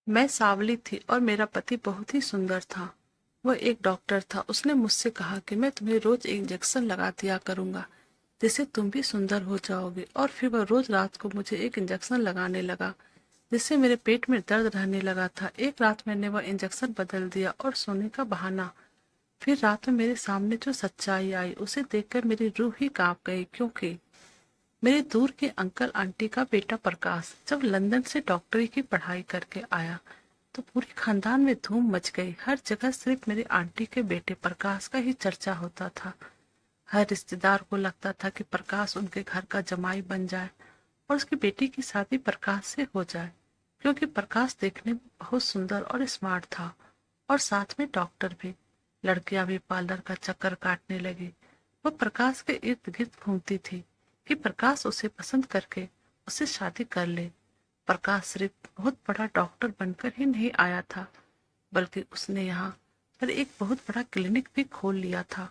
मैं सांवली थी और मेरा पति बहुत ही सुंदर था। वह एक डॉक्टर था। उसने मुझसे कहा कि मैं तुम्हें रोज एक इंजेक्शन लगा दिया करूंगा, जिससे तुम भी सुंदर हो जाओगे। और फिर वह रोज रात को मुझे एक इंजेक्शन लगाने लगा, जिससे मेरे पेट में दर्द रहने लगा था। एक रात मैंने वह इंजेक्शन बदल दिया और सोने का बहाना। फिर रात में मेरे सामने जो सच्चाई आई उसे देखकर मेरी रूह ही कांप गई, क्योंकि मेरे दूर के अंकल आंटी का बेटा प्रकाश जब लंदन से डॉक्टरी की पढ़ाई करके आया तो पूरे खानदान में धूम मच गई। हर जगह सिर्फ मेरी आंटी के बेटे प्रकाश का ही चर्चा होता था। हर रिश्तेदार को लगता था कि प्रकाश उनके घर का जमाई बन जाए और उसकी बेटी की शादी प्रकाश से हो जाए, क्योंकि प्रकाश देखने में बहुत सुंदर और स्मार्ट था और साथ में डॉक्टर भी। लड़कियां भी पार्लर का चक्कर काटने लगी। वो प्रकाश के इर्द गिर्द घूमती थी कि प्रकाश उसे पसंद करके उससे शादी कर ले। प्रकाश सिर्फ बहुत बड़ा डॉक्टर बनकर ही नहीं आया था, बल्कि उसने यहाँ पर एक बहुत बड़ा क्लिनिक भी खोल लिया था।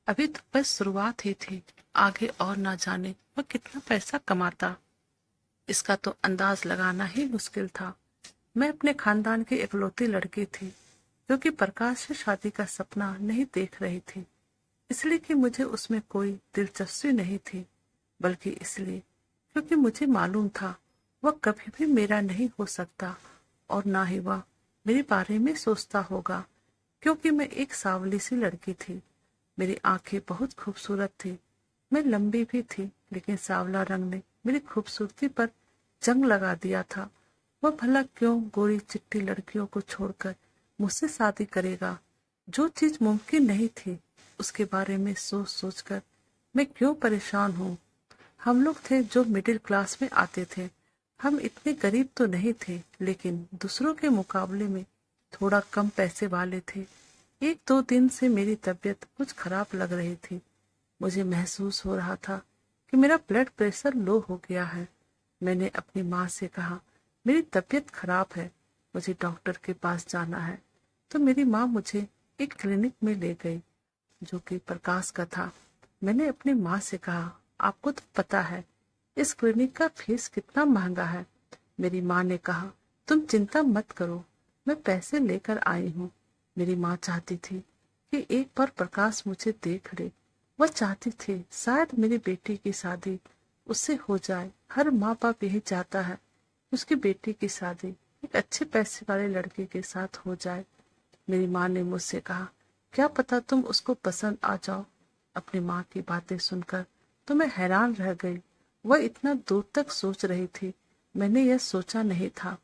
अभी तो बस शुरुआत ही थी, आगे और ना जाने वह कितना पैसा कमाता, इसका तो अंदाज लगाना ही मुश्किल था। मैं अपने खानदान की इकलौती लड़की थी जो कि प्रकाश से शादी का सपना नहीं देख रही थी, इसलिए कि मुझे उसमें कोई दिलचस्पी नहीं थी, बल्कि इसलिए क्योंकि मुझे मालूम था वह कभी भी मेरा नहीं हो सकता और ना ही वह मेरे बारे में सोचता होगा, क्योंकि मैं एक सांवली सी लड़की थी। मेरी आंखें बहुत खूबसूरत थी। मैं लंबी भी थी, लेकिन सांवला रंग ने मेरी खूबसूरती पर जंग लगा दिया था। वह भला क्यों गोरी चिट्टी लड़कियों को छोड़कर मुझसे शादी करेगा? जो चीज मुमकिन नहीं थी उसके बारे में सोच सोचकर मैं क्यों परेशान हूँ। हम लोग थे जो मिडिल क्लास में आते थे। हम इतने गरीब तो नहीं थे, लेकिन दूसरों के मुकाबले में थोड़ा कम पैसे वाले थे। एक दो दिन से मेरी तबीयत कुछ खराब लग रही थी। मुझे महसूस हो रहा था कि मेरा ब्लड प्रेशर लो हो गया है। मैंने अपनी माँ से कहा, मेरी तबीयत खराब है, मुझे डॉक्टर के पास जाना है। तो मेरी माँ मुझे एक क्लिनिक में ले गई जो कि प्रकाश का था। मैंने अपनी माँ से कहा, आपको तो पता है इस क्लिनिक का फीस कितना महंगा है। मेरी माँ ने कहा, तुम चिंता मत करो, मैं पैसे लेकर आई हूँ। मेरी माँ चाहती थी कि एक बार प्रकाश मुझे देख ले। वह चाहती थी शायद मेरी बेटी की शादी उससे हो जाए। हर माँ बाप यही चाहता है कि उसकी बेटी की शादी एक अच्छे पैसे वाले लड़के के साथ हो जाए। मेरी माँ ने मुझसे कहा, क्या पता तुम उसको पसंद आ जाओ। अपनी माँ की बातें सुनकर तो मैं हैरान रह गई। वह इतना दूर तक सोच रही थी, मैंने यह सोचा नहीं था।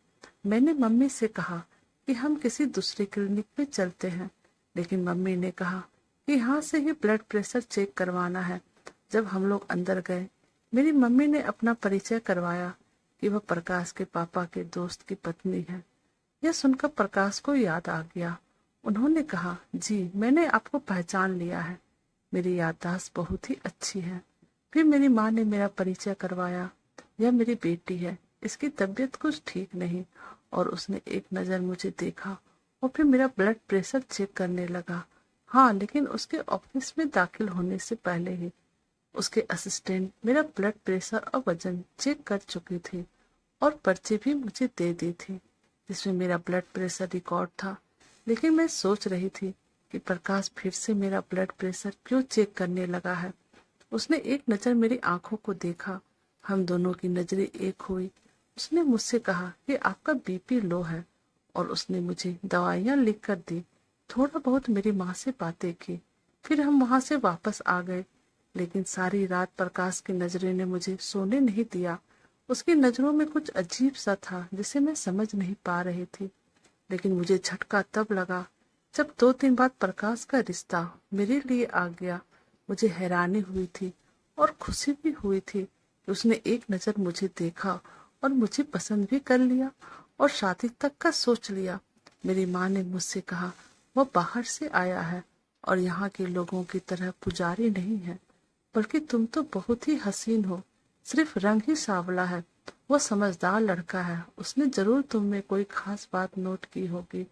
मैंने मम्मी से कहा कि हम किसी दूसरी क्लिनिक में चलते हैं, लेकिन मम्मी ने कहा कि यहाँ से ही ब्लड प्रेशर चेक करवाना है। जब हम लोग अंदर गए, मेरी मम्मी ने अपना परिचय करवाया कि वह प्रकाश के पापा के दोस्त की पत्नी है। यह सुनकर प्रकाश को याद आ गया। उन्होंने कहा, जी मैंने आपको पहचान लिया है। मेरी याददाश्त बहुत ही अच्छी है। फिर मेरी माँ ने मेरा परिचय करवाया। यह मेरी बेटी है, इसकी तबीयत कुछ ठीक नहीं। और उसने एक नज़र मुझे देखा और फिर मेरा ब्लड प्रेशर चेक करने लगा। हाँ, लेकिन उसके ऑफिस में दाखिल होने से पहले ही उसके असिस्टेंट मेरा ब्लड प्रेशर और वजन चेक कर चुकी थी और पर्ची भी मुझे दे दी थी जिसमें मेरा ब्लड प्रेशर रिकॉर्ड था। लेकिन मैं सोच रही थी कि प्रकाश फिर से मेरा ब्लड प्रेशर क्यों चेक करने लगा है। उसने एक नज़र मेरी आंखों को देखा, हम दोनों की नजरें एक हुई। उसने मुझसे कहा कि आपका बीपी लो है और उसने मुझे दवाइयाँ लिख कर दी। थोड़ा बहुत मेरी माँ से बातें की, फिर हम वहां से वापस आ गए। लेकिन सारी रात प्रकाश की नजरें ने मुझे सोने नहीं दिया। उसकी नजरों में कुछ अजीब सा था जिसे मैं समझ नहीं पा रही थी। लेकिन मुझे झटका तब लगा जब 2 दिन बाद प्रकाश का रिश्ता मेरे लिए आ गया। मुझे हैरानी हुई थी और खुशी भी हुई थी कि उसने एक नजर मुझे देखा और मुझे पसंद भी कर लिया और शादी तक का सोच लिया। मेरी माँ ने मुझसे कहा, वह बाहर से आया है और यहाँ के लोगों की तरह पुजारी नहीं है, बल्कि तुम तो बहुत ही हसीन हो, सिर्फ रंग ही सांवला है। वह समझदार लड़का है, उसने जरूर तुम में कोई खास बात नोट की होगी।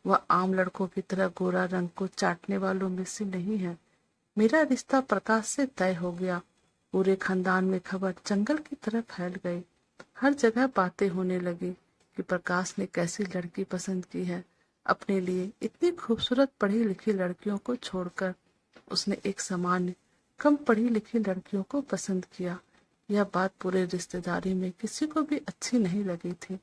वह आम लड़कों की तरह गोरा रंग को चाटने वालों में से नहीं है। मेरा रिश्ता प्रकाश से तय हो गया। पूरे खानदान में खबर जंगल की तरह फैल गई। हर जगह बातें होने लगी कि प्रकाश ने कैसी लड़की पसंद की है। अपने लिए इतनी खूबसूरत पढ़ी लिखी लड़कियों को छोड़कर उसने एक सामान्य कम पढ़ी लिखी लड़कियों को पसंद किया। यह बात पूरे रिश्तेदारी में किसी को भी अच्छी नहीं लगी थी।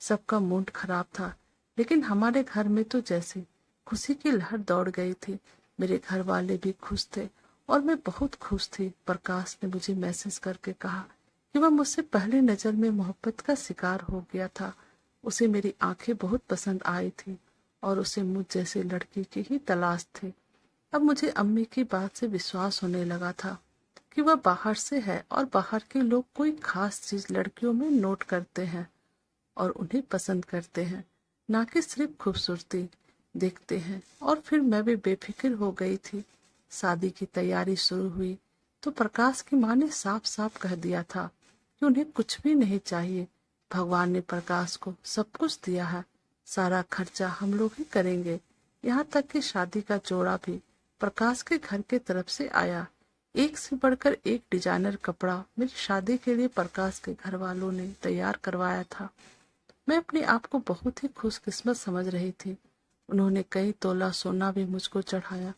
सबका मूड खराब था, लेकिन हमारे घर में तो जैसे खुशी की लहर दौड़ गई थी। मेरे घर वाले भी खुश थे और मैं बहुत खुश थी। प्रकाश ने मुझे मैसेज करके कहा कि वह मुझसे पहली नजर में मोहब्बत का शिकार हो गया था। उसे मेरी आंखें बहुत पसंद आई थी और उसे मुझ जैसे लड़की की ही तलाश थी। अब मुझे अम्मी की बात से विश्वास होने लगा था कि वह बाहर से है और बाहर के लोग कोई खास चीज लड़कियों में नोट करते हैं और उन्हें पसंद करते हैं, ना कि सिर्फ खूबसूरती देखते हैं। और फिर मैं भी बेफिक्र हो गई थी। शादी की तैयारी शुरू हुई तो प्रकाश की माँ ने साफ साफ कह दिया था कि उन्हें कुछ भी नहीं चाहिए। भगवान ने प्रकाश को सब कुछ दिया है, सारा खर्चा हम लोग ही करेंगे। यहाँ तक कि शादी का जोड़ा भी प्रकाश के घर के तरफ से आया। एक से बढ़कर एक डिजाइनर कपड़ा मेरी शादी के लिए प्रकाश के घर वालों ने तैयार करवाया था। मैं अपने आप को बहुत ही खुशकिस्मत समझ रही थी। उन्होंने कई तोला सोना भी मुझको चढ़ाया।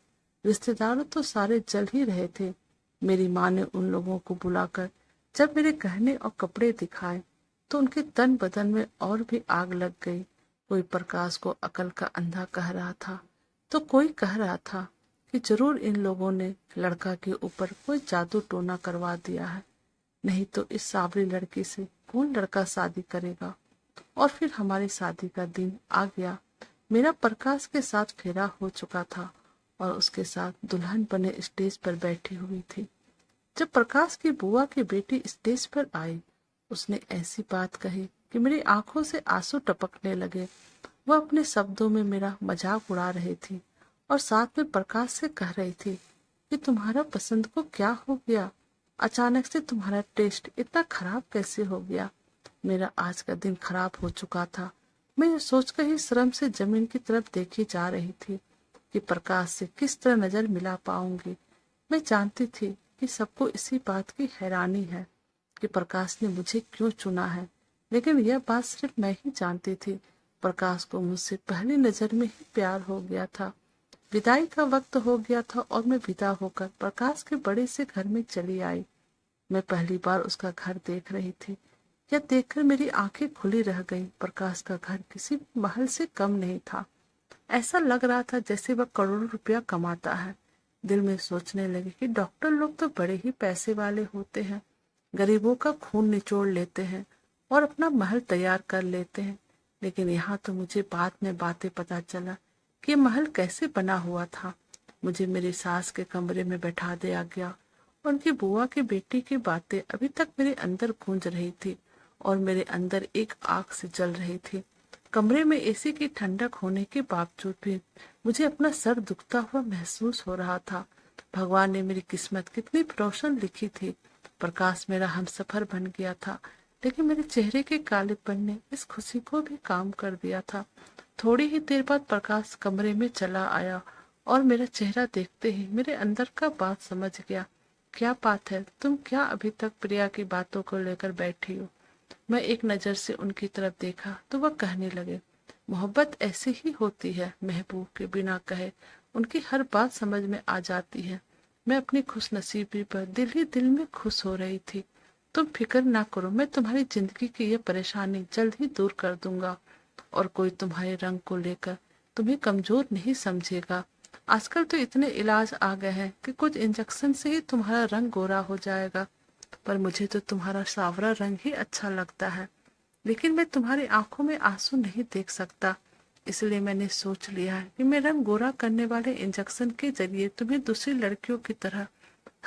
रिश्तेदार तो सारे जल ही रहे थे। मेरी माँ ने उन लोगों को बुलाकर जब मेरे गहने और कपड़े दिखाए तो उनके तन बदन में और भी आग लग गई। कोई प्रकाश को अकल का अंधा कह रहा था तो कोई कह रहा था कि जरूर इन लोगों ने लड़का के ऊपर कोई जादू टोना करवा दिया है, नहीं तो इस सावरी लड़की से कौन लड़का शादी करेगा। और फिर हमारी शादी का दिन आ गया। मेरा प्रकाश के साथ फेरा हो चुका था और उसके साथ दुल्हन बने स्टेज पर बैठी हुई थी। जब प्रकाश की बुआ की बेटी स्टेज पर आई, उसने ऐसी बात कही कि मेरी आंखों से आंसू टपकने लगे। वह अपने शब्दों में मेरा मजाक उड़ा रही थी और साथ में प्रकाश से कह रही थी कि तुम्हारा पसंद को क्या हो गया, अचानक से तुम्हारा टेस्ट इतना खराब कैसे हो गया। मेरा आज का दिन खराब हो चुका था। मैं ये सोचकर ही शर्म से जमीन की तरफ देखी जा रही थी कि प्रकाश से किस तरह नजर मिला पाऊंगी। मैं जानती थी कि सबको इसी बात की हैरानी है कि प्रकाश ने मुझे क्यों चुना है, लेकिन यह बात सिर्फ मैं ही जानती थी। प्रकाश को मुझसे पहली नजर में ही प्यार हो गया था। विदाई का वक्त हो गया था और मैं विदा होकर प्रकाश के बड़े से घर में चली आई। मैं पहली बार उसका घर देख रही थी। यह देखकर मेरी आंखें खुली रह गईं। प्रकाश का घर किसी महल से कम नहीं था। ऐसा लग रहा था जैसे वह करोड़ों रुपया कमाता है। दिल में सोचने लगी कि डॉक्टर लोग तो बड़े ही पैसे वाले होते हैं, गरीबों का खून निचोड़ लेते हैं और अपना महल तैयार कर लेते हैं। लेकिन यहाँ तो मुझे बाद में बातें पता चला कि महल कैसे बना हुआ था। मुझे मेरी सास के कमरे में बैठा दिया गया। उनकी बुआ की बेटी की बातें अभी तक मेरे अंदर गूंज रही थी और मेरे अंदर एक आग से जल रही थी। कमरे में एसी की ठंडक होने के बावजूद भी मुझे अपना सर दुखता हुआ महसूस हो रहा था। भगवान ने मेरी किस्मत कितनी रोशन लिखी थी। प्रकाश मेरा हमसफर बन गया था, लेकिन मेरे चेहरे के कालेपन ने इस खुशी को भी काम कर दिया था। थोड़ी ही देर बाद प्रकाश कमरे में चला आया और मेरा चेहरा देखते ही मेरे अंदर का बात समझ गया। क्या बात है, तुम क्या अभी तक प्रिया की बातों को लेकर बैठी हो। मैं एक नजर से उनकी तरफ देखा तो वह कहने लगे, मोहब्बत ऐसी ही होती है, महबूब के बिना कहे उनकी हर बात समझ में आ जाती है। मैं अपनी खुशनसीबी पर दिल ही दिल में खुश हो रही थी। तुम फिक्र ना करो, मैं तुम्हारी जिंदगी की ये परेशानी जल्द ही दूर कर दूंगा और कोई तुम्हारे रंग को लेकर तुम्हें कमजोर नहीं समझेगा। आजकल तो इतने इलाज आ गए हैं कि कुछ इंजेक्शन से ही तुम्हारा रंग गोरा हो जाएगा, पर मुझे तो तुम्हारा सावरा रंग ही अच्छा लगता है। लेकिन मैं तुम्हारी आंखों में आंसू नहीं देख सकता, इसलिए मैंने सोच लिया है कि मैं रंग गोरा करने वाले इंजेक्शन के जरिए तुम्हें दूसरी लड़कियों की तरह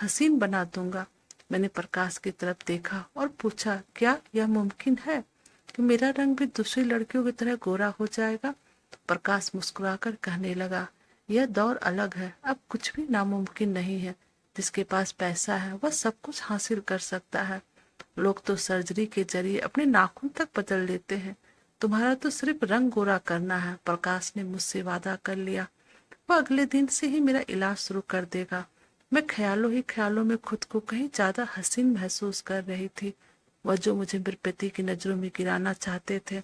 हसीन बना दूंगा। मैंने प्रकाश की तरफ देखा और पूछा, क्या यह मुमकिन है कि मेरा रंग भी दूसरी लड़कियों की तरह गोरा हो जाएगा। प्रकाश मुस्कुराकर कहने लगा, यह दौर अलग है, अब कुछ भी नामुमकिन नहीं है। जिसके पास पैसा है वह सब कुछ हासिल कर सकता है। लोग तो सर्जरी के जरिए अपने नाखून तक बदल लेते हैं, तुम्हारा तो सिर्फ रंग गोरा करना है। प्रकाश ने मुझसे वादा कर लिया, वह अगले दिन से ही मेरा इलाज शुरू कर देगा। मैं ख्यालों ही ख्यालों में खुद को कहीं ज्यादा हसीन महसूस कर रही थी। वह जो मुझे मेरे पति की नजरों में गिराना चाहते थे,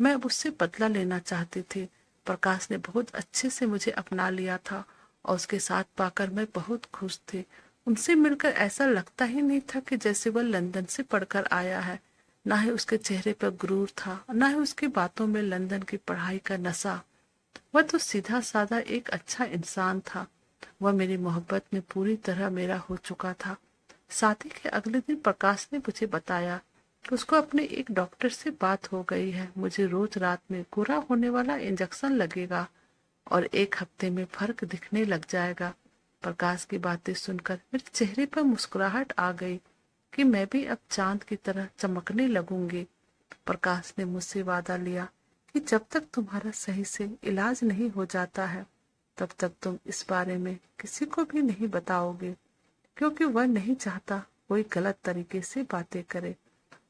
मैं अब उससे बदला लेना चाहती थी। प्रकाश ने बहुत अच्छे से मुझे अपना लिया था और उसके साथ पाकर मैं बहुत खुश थी। उनसे मिलकर ऐसा लगता ही नहीं था कि जैसे वह लंदन से पढ़कर आया है। ना ही उसके चेहरे पर गुरूर था, ना ही उसकी बातों में लंदन की पढ़ाई का नशा। वह तो सीधा साधा एक अच्छा इंसान था। वह मेरी मोहब्बत में पूरी तरह मेरा हो चुका था। शादी के अगले दिन प्रकाश ने मुझे बताया कि उसको अपने एक डॉक्टर से बात हो गई है। मुझे रोज रात में पूरा होने वाला इंजेक्शन लगेगा और 1 हफ्ते में फर्क दिखने लग जाएगा। प्रकाश की बातें सुनकर मेरे चेहरे पर मुस्कुराहट आ गई कि मैं भी अब चांद की तरह चमकने लगूंगी। प्रकाश ने मुझसे वादा लिया कि जब तक तुम्हारा सही से इलाज नहीं हो जाता है तब तक तुम इस बारे में किसी को भी नहीं बताओगे, क्योंकि वह नहीं चाहता कोई गलत तरीके से बातें करे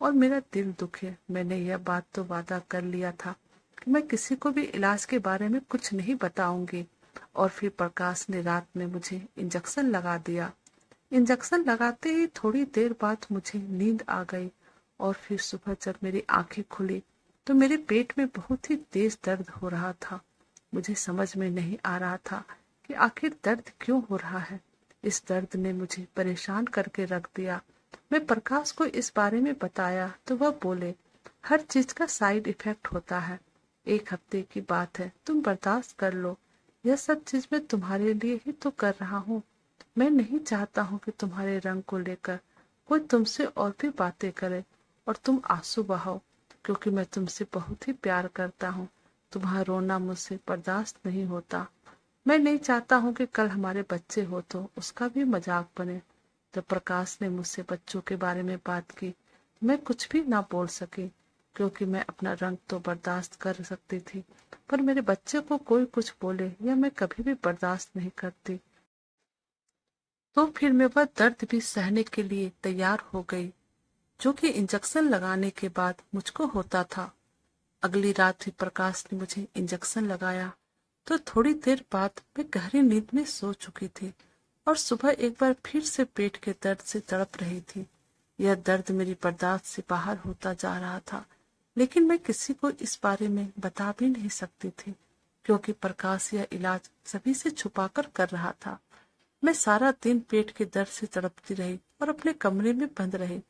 और मेरा दिल दुखे। मैंने यह बात तो वादा कर लिया था कि मैं किसी को भी इलाज के बारे में कुछ नहीं बताऊंगी। और फिर प्रकाश ने रात में मुझे इंजेक्शन लगा दिया। इंजेक्शन लगाते ही थोड़ी देर बाद मुझे नींद आ गई और फिर सुबह जब मेरी आंखें खुली तो मेरे पेट में बहुत ही तेज दर्द हो रहा था। मुझे समझ में नहीं आ रहा था कि आखिर दर्द क्यों हो रहा है। इस दर्द ने मुझे परेशान करके रख दिया। मैं प्रकाश को इस बारे में बताया तो वह बोले, हर चीज का साइड इफेक्ट होता है, 1 हफ्ते की बात है, तुम बर्दाश्त कर लो। यह सब चीज मैं तुम्हारे लिए ही तो कर रहा हूँ। मैं नहीं चाहता हूँ कि तुम्हारे रंग को लेकर कोई तुमसे और भी बातें करे और तुम आंसू बहाओ, क्योंकि मैं तुमसे बहुत ही प्यार करता हूँ। तुम्हारा रोना मुझसे बर्दाश्त नहीं होता। मैं नहीं चाहता हूँ कि कल हमारे बच्चे हो तो उसका भी मजाक बने। जब प्रकाश ने मुझसे बच्चों के बारे में बात की, मैं कुछ भी ना बोल सकी, क्योंकि मैं अपना रंग तो बर्दाश्त कर सकती थी, पर मेरे बच्चे को कोई कुछ बोले या मैं कभी भी बर्दाश्त नहीं करती। तो फिर मैं वह दर्द भी सहने के लिए तैयार हो गई जो कि इंजेक्शन लगाने के बाद मुझको होता था। अगली रात ही प्रकाश ने मुझे इंजेक्शन लगाया तो थोड़ी देर बाद मैं गहरी नींद में सो चुकी थी और सुबह एक बार फिर से पेट के दर्द से तड़प रही थी। यह दर्द मेरी बर्दाश्त से बाहर होता जा रहा था, लेकिन मैं किसी को इस बारे में बता भी नहीं सकती थी, क्योंकि प्रकाश यह इलाज सभी से छुपाकर कर रहा था। मैं सारा दिन पेट के दर्द से तड़पती रही और अपने कमरे में बंद रही।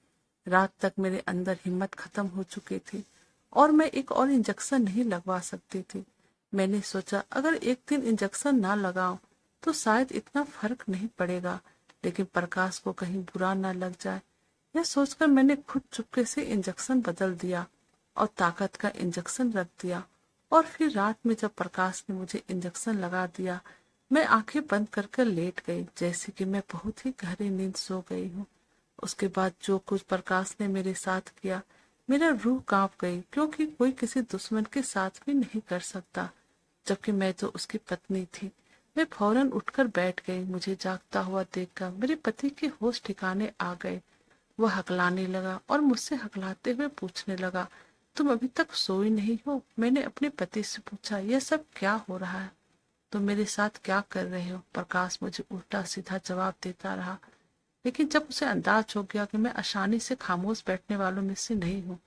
रात तक मेरे अंदर हिम्मत खत्म हो चुकी थी और मैं एक और इंजेक्शन नहीं लगवा सकती थी। मैंने सोचा अगर एक दिन इंजेक्शन ना लगाऊं तो शायद इतना फर्क नहीं पड़ेगा, लेकिन प्रकाश को कहीं बुरा ना लग जाए। यह सोचकर मैंने खुद चुपके से इंजेक्शन बदल दिया और ताकत का इंजेक्शन रख दिया। और फिर रात में जब प्रकाश ने मुझे इंजेक्शन लगा दिया, मैं आंखें बंद कर कर लेट गई, जैसे कि मैं बहुत ही गहरी नींद सो गई हूँ। उसके बाद जो कुछ प्रकाश ने मेरे साथ किया, मेरा रूह कांप गई, क्योंकि कोई किसी दुश्मन के साथ भी नहीं कर सकता, जबकि मैं तो उसकी पत्नी थी। मैं फौरन उठकर बैठ गई। मुझे जागता हुआ देखकर मेरे पति के होश ठिकाने आ गए। वह हकलाने लगा और मुझसे हकलाते हुए पूछने लगा, तुम अभी तक सोई नहीं हो? मैंने अपने पति से पूछा, यह सब क्या हो रहा है? तुम मेरे साथ क्या कर रहे हो? प्रकाश मुझे उल्टा सीधा जवाब देता रहा, लेकिन जब उसे अंदाज हो गया कि मैं आसानी से खामोश बैठने वालों में से नहीं हूँ,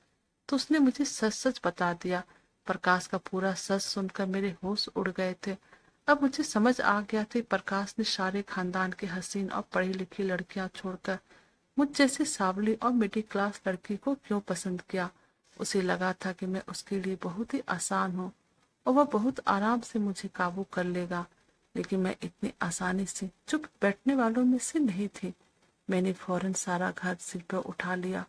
तो उसने मुझे सच सच बता दिया। प्रकाश का पूरा सच सुनकर मेरे होश उड़ गए थे। अब मुझे समझ आ गया था प्रकाश ने सारे खानदान के हसीन और पढ़ी लिखी लड़कियां छोड़कर मुझ जैसी सावली और मिडिल क्लास लड़की को क्यों पसंद किया। उसे लगा था कि मैं उसके लिए बहुत ही आसान हूँ और वह बहुत आराम से मुझे काबू कर लेगा, लेकिन मैं इतनी आसानी से चुप बैठने वालों में से नहीं थी। मैंने फौरन सारा घर सिर पर उठा लिया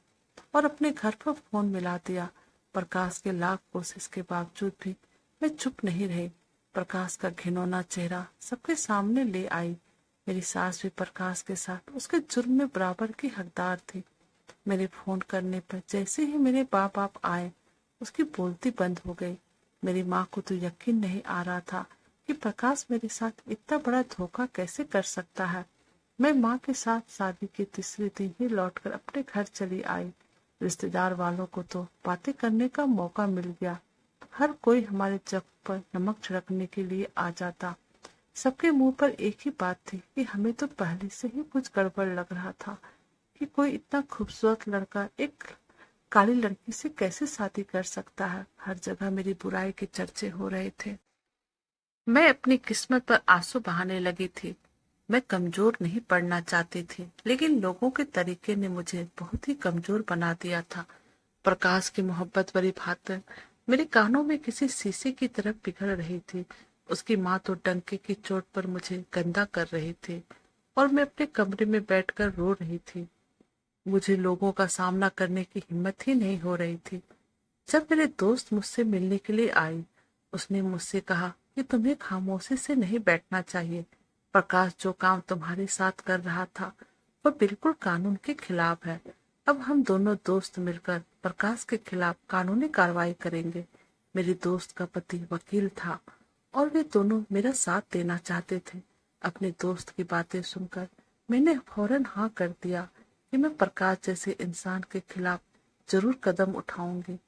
और अपने घर पर फोन मिला दिया। प्रकाश के लाख कोशिश के बावजूद भी मैं चुप नहीं रही। प्रकाश का घिनौना चेहरा सबके सामने ले आई। मेरी सास भी प्रकाश के साथ उसके जुर्म में बराबर की हकदार थी। मेरे फोन करने पर जैसे ही मेरे बाप आए, उसकी बोलती बंद हो गई। मेरी माँ को तो यकीन नहीं आ रहा था कि प्रकाश मेरे साथ इतना बड़ा धोखा कैसे कर सकता है। मैं माँ के साथ शादी के तीसरे दिन ही लौटकर अपने घर चली आई। रिश्तेदार वालों को तो बातें करने का मौका मिल गया। हर कोई हमारे जग पर नमक छिड़कने के लिए आ जाता। सबके मुंह पर एक ही बात थी कि हमें तो पहले से ही कुछ गड़बड़ लग रहा था कि कोई इतना खूबसूरत लड़का एक काली लड़की से कैसे शादी कर सकता है। हर जगह मेरी बुराई के चर्चे हो रहे थे। मैं अपनी किस्मत पर आंसू बहाने लगी थी। मैं कमजोर नहीं पड़ना चाहती थी, लेकिन लोगों के तरीके ने मुझे बहुत ही कमजोर बना दिया था। प्रकाश की मोहब्बत भरी बातें मेरे कानों में किसी शीशे की तरह पिघल रही थी। उसकी माँ तो डंके की चोट पर मुझे गंदा कर रही थी और मैं अपने कमरे में बैठकर रो रही थी। मुझे लोगों का सामना करने की हिम्मत ही नहीं हो रही थी। जब मेरे दोस्त मुझसे मिलने के लिए आई, उसने मुझसे कहा कि तुम्हें खामोशी से नहीं बैठना चाहिए। प्रकाश जो काम तुम्हारे साथ कर रहा था वह बिल्कुल कानून के खिलाफ है। अब हम दोनों दोस्त मिलकर प्रकाश के खिलाफ कानूनी कार्रवाई करेंगे। मेरे दोस्त का पति वकील था और वे दोनों मेरा साथ देना चाहते थे। अपने दोस्त की बातें सुनकर मैंने फौरन हाँ कर दिया कि मैं प्रकाश जैसे इंसान के खिलाफ जरूर कदम उठाऊंगी।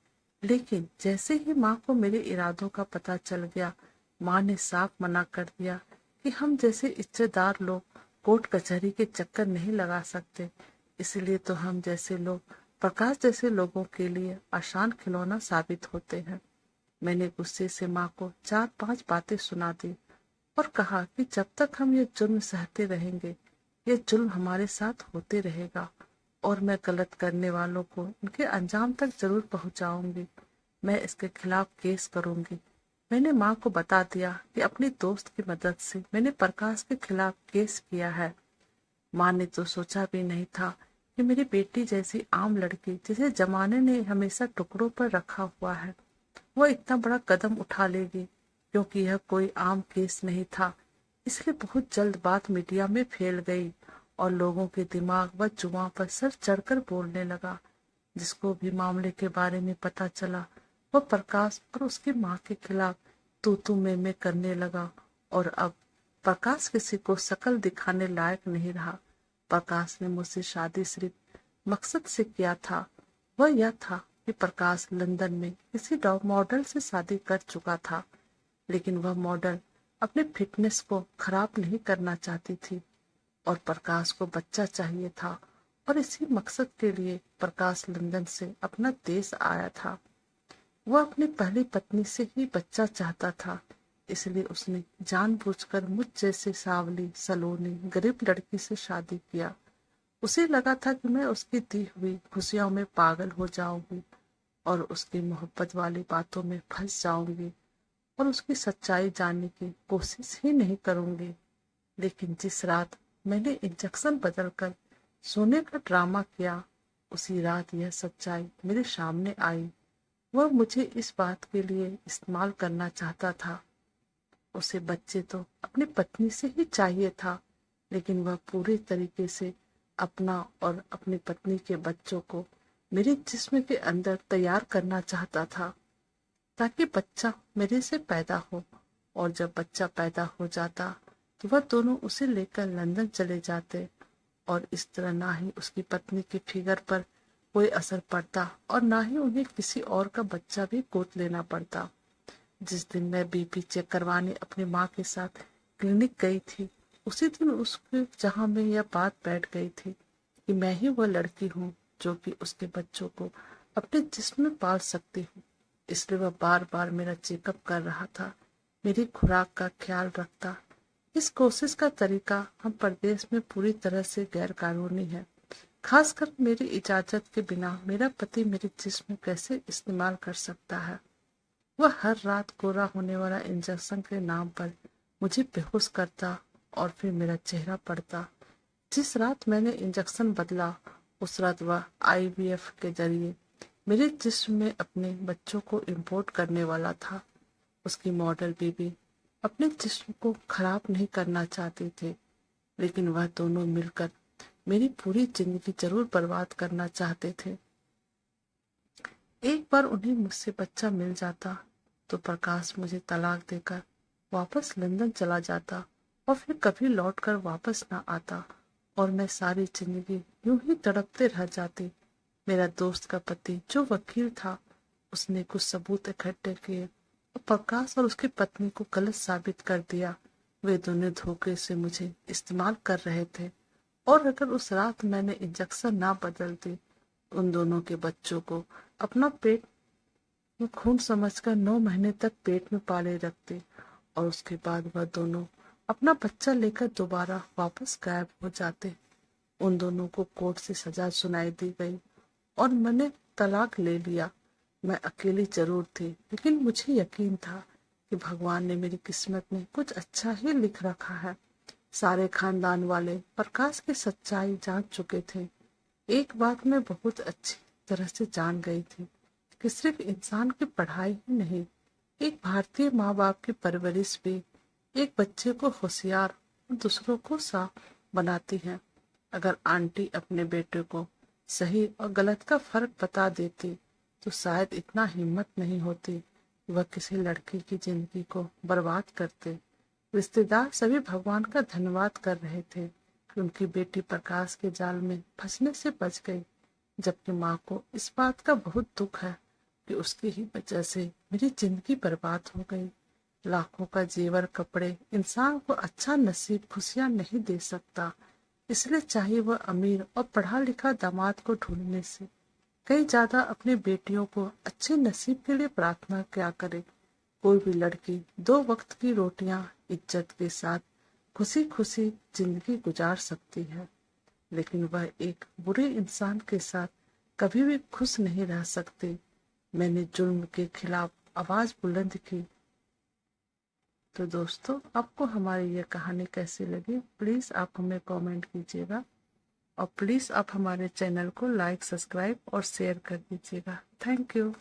लेकिन जैसे ही माँ को मेरे इरादों का पता चल गया, माँ ने साफ मना कर दिया कि हम जैसे इज्जतदार लोग कोर्ट कचहरी के चक्कर नहीं लगा सकते। इसलिए तो हम जैसे लोग प्रकाश जैसे लोगों के लिए आसान खिलौना साबित होते हैं। मैंने गुस्से से माँ को 4-5 बातें सुना दी और कहा कि जब तक हम ये जुल्म सहते रहेंगे, ये जुल्म हमारे साथ होते रहेगा और मैं गलत करने वालों को उनके अंजाम तक जरूर पहुंचाऊंगी। मैं इसके खिलाफ केस करूंगी। मैंने माँ को बता दिया कि अपनी दोस्त की मदद से मैंने प्रकाश के खिलाफ केस किया है। माँ ने तो सोचा भी नहीं था कि मेरी बेटी जैसी आम लड़की, जिसे जमाने ने हमेशा टुकड़ों पर रखा हुआ है, वो इतना बड़ा कदम उठा लेगी। क्योंकि यह कोई आम केस नहीं था, इसलिए बहुत जल्द बात मीडिया में फैल गई और लोगों के दिमाग व जुबान पर सर चढ़कर बोलने लगा। जिसको भी मामले के बारे में पता चला, वह प्रकाश और उसकी माँ के खिलाफ तू मैं करने लगा। और अब प्रकाश किसी को शकल दिखाने लायक नहीं रहा। प्रकाश ने मुझसे शादी सिर्फ मकसद से किया था। वह यह था कि प्रकाश लंदन में किसी टॉप मॉडल से शादी कर चुका था, लेकिन वह मॉडल अपने फिटनेस को खराब नहीं करना चाहती थी और प्रकाश को बच्चा चाहिए था। और इसी मकसद के लिए प्रकाश लंदन से अपना देश आया था। वह अपनी पहली पत्नी से ही बच्चा चाहता था, इसलिए उसने जानबूझकर मुझ जैसे सावली सलोनी गरीब लड़की से शादी किया। उसे लगा था कि मैं उसकी दी हुई खुशियों में पागल हो जाऊंगी और उसकी मोहब्बत वाली बातों में फंस जाऊंगी और उसकी सच्चाई जानने की कोशिश ही नहीं करूंगी। लेकिन जिस रात मैंने इंजेक्शन बदलकर सोने का ड्रामा किया, उसी रात यह सच्चाई मेरे सामने आई। वह मुझे इस बात के लिए इस्तेमाल करना चाहता था। उसे बच्चे तो अपनी पत्नी से ही चाहिए था, लेकिन वह पूरे तरीके से अपना और अपनी पत्नी के बच्चों को मेरे जिस्म के अंदर तैयार करना चाहता था, ताकि बच्चा मेरे से पैदा हो। और जब बच्चा पैदा हो जाता तो वह दोनों उसे लेकर लंदन चले जाते और इस तरह ना ही उसकी पत्नी की फिगर पर कोई असर पड़ता और ना ही उन्हें किसी और का बच्चा भी गोद लेना पड़ता। जिस दिन मैं बीपी चेक करवाने अपनी माँ के साथ क्लिनिक गई थी, उसी दिन उसके जहां में यह बात बैठ गई थी कि मैं ही वह लड़की हूँ जो कि उसके बच्चों को अपने जिस्म में पाल सकती हूँ। इसलिए वह बार बार मेरा चेकअप कर रहा था, मेरी खुराक का ख्याल रखता। इस कोशिश का तरीका हम प्रदेश में पूरी तरह से गैर कानूनी है। खासकर मेरी इजाजत के बिना मेरा पति मेरे जिस्म कैसे इस्तेमाल कर सकता है। वह हर रात गोरा होने वाला इंजेक्शन के नाम पर मुझे बेहोश करता और फिर मेरा चेहरा पड़ता। जिस रात मैंने इंजेक्शन बदला, उस रात वह आईवीएफ के जरिए मेरे जिस्म में अपने बच्चों को इंपोर्ट करने वाला था। उसकी मॉडल बीबी अपने जिस्म को खराब नहीं करना चाहते थे, लेकिन वह दोनों मिलकर मेरी पूरी जिंदगी जरूर बर्बाद करना चाहते थे। एक बार उन्हें मुझसे बच्चा मिल जाता तो प्रकाश मुझे तलाक देकर वापस लंदन चला जाता और फिर कभी लौटकर वापस न आता और मैं सारी जिंदगी यूं ही तड़पते रह जाती। मेरा दोस्त का पति जो वकील था, उसने कुछ सबूत इकट्ठे किए और प्रकाश और उसकी पत्नी को गलत साबित कर दिया। वे दोनों धोखे से मुझे इस्तेमाल कर रहे थे और अगर उस रात मैंने इंजेक्शन ना बदलती उन दोनों के बच्चों को अपना पेट में खून समझकर 9 महीने तक पेट में पाले रखते और उसके बाद वह दोनों अपना बच्चा लेकर दोबारा वापस गायब हो जाते। उन दोनों को कोर्ट से सजा सुनाई दी गई और मैंने तलाक ले लिया। मैं अकेली जरूर थी, लेकिन मुझे यकीन था कि भगवान ने मेरी किस्मत में कुछ अच्छा ही लिख रखा है। सारे खानदान वाले प्रकाश की सच्चाई जान चुके थे। एक बात मैं बहुत अच्छी तरह से जान गई थी कि सिर्फ इंसान की पढ़ाई ही नहीं, एक भारतीय माँ बाप की परवरिश भी एक बच्चे को होशियार और दूसरों को साफ बनाती है। अगर आंटी अपने बेटे को सही और गलत का फर्क बता देती तो शायद इतना हिम्मत नहीं होती कि वह किसी लड़की की जिंदगी को बर्बाद करते। रिश्तेदार सभी भगवान का धन्यवाद कर रहे थे कि उनकी बेटी प्रकाश के जाल में फंसने से बच गई, जबकि माँ को इस बात का बहुत दुख है कि उसकी ही वजह से मेरी जिंदगी बर्बाद हो गई। लाखों का जेवर कपड़े इंसान को अच्छा नसीब खुशियां नहीं दे सकता, इसलिए चाहिए वह अमीर और पढ़ा लिखा दामाद को ढूंढने से कई ज्यादा अपनी बेटियों को अच्छे नसीब के लिए प्रार्थना क्या करे। कोई भी लड़की 2 वक्त की रोटियां इज्जत के साथ खुशी खुशी जिंदगी गुजार सकती है, लेकिन वह एक बुरे इंसान के साथ कभी भी खुश नहीं रह सकती। मैंने जुल्म के खिलाफ आवाज बुलंद की। तो दोस्तों, आपको हमारी ये कहानी कैसी लगी, प्लीज आप हमें कमेंट कीजिएगा और प्लीज आप हमारे चैनल को लाइक, सब्सक्राइब और शेयर कर दीजिएगा। Thank you.